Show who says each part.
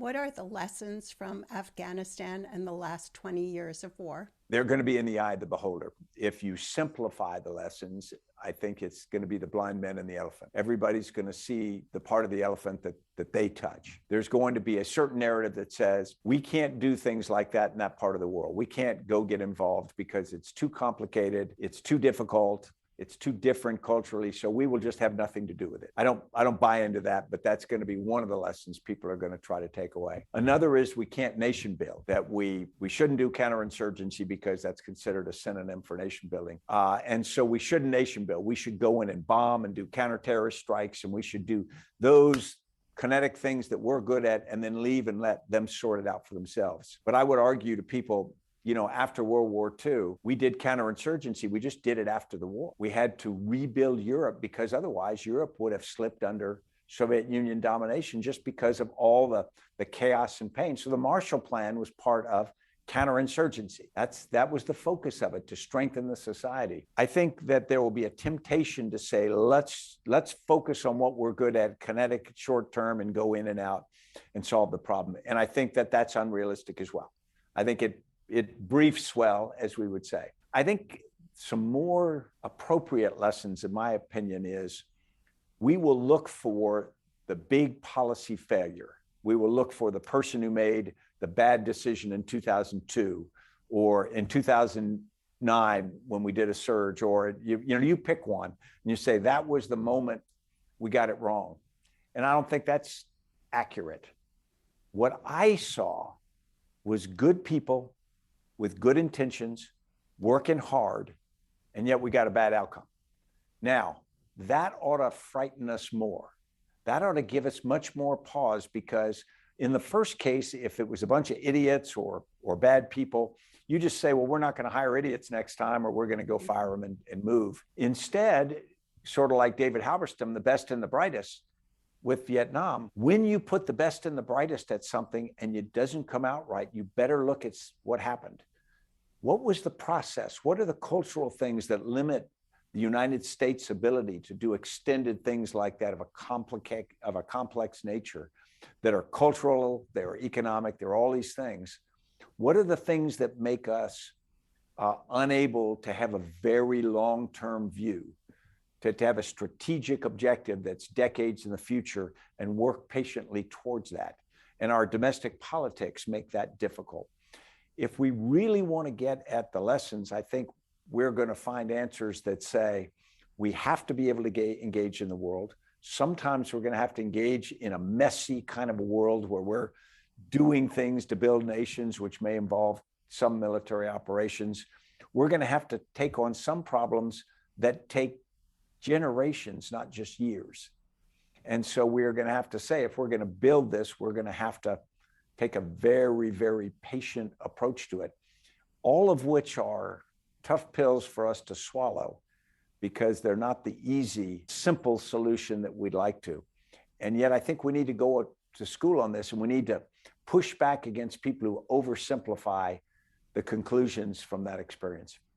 Speaker 1: What are the lessons from Afghanistan and the last 20 years of war?
Speaker 2: They're going to be in the eye of the beholder. If you simplify the lessons, I think it's going to be the blind man and the elephant. Everybody's going to see the part of the elephant that they touch. There's going to be a certain narrative that says, we can't do things like that in that part of the world. We can't go get involved because it's too complicated, it's too difficult, it's too different culturally, so we will just have nothing to do with it. I don't buy into that, but that's going to be one of the lessons people are going to try to take away. Another is we can't nation build, that we shouldn't do counterinsurgency because that's considered a synonym for nation building. And so we shouldn't nation build. We should go in and bomb and do counter-terrorist strikes, and we should do those kinetic things that we're good at and then leave and let them sort it out for themselves. But I would argue to people, after World War II, we did counterinsurgency. We just did it after the war. We had to rebuild Europe because otherwise Europe would have slipped under Soviet Union domination just because of all the chaos and pain. So the Marshall Plan was part of counterinsurgency. That was the focus of it, to strengthen the society. I think that there will be a temptation to say, let's focus on what we're good at, kinetic, short term, and go in and out and solve the problem. And I think that that's unrealistic as well. I think it briefs well, as we would say. I think some more appropriate lessons, in my opinion, is we will look for the big policy failure. We will look for the person who made the bad decision in 2002 or in 2009 when we did a surge, or you pick one and you say that was the moment we got it wrong. And I don't think that's accurate. What I saw was good people with good intentions, working hard, and yet we got a bad outcome. Now, that ought to frighten us more. That ought to give us much more pause, because in the first case, if it was a bunch of idiots or bad people, you just say, well, we're not going to hire idiots next time, or we're going to go fire them and move. Instead, sort of like David Halberstam, the best and the brightest with Vietnam, when you put the best and the brightest at something and it doesn't come out right, you better look at what happened. What was the process? What are the cultural things that limit the United States' ability to do extended things like that of a complex nature, that are cultural, they're economic, they're all these things? What are the things that make us unable to have a very long-term view, to have a strategic objective that's decades in the future and work patiently towards that? And our domestic politics make that difficult. If we really want to get at the lessons, I think we're going to find answers that say we have to be able to engage in the world. Sometimes we're going to have to engage in a messy kind of a world where we're doing things to build nations, which may involve some military operations. We're going to have to take on some problems that take generations, not just years. And so we're going to have to say, if we're going to build this, we're going to have to take a very, very patient approach to it, all of which are tough pills for us to swallow because they're not the easy, simple solution that we'd like to. And yet I think we need to go to school on this, and we need to push back against people who oversimplify the conclusions from that experience.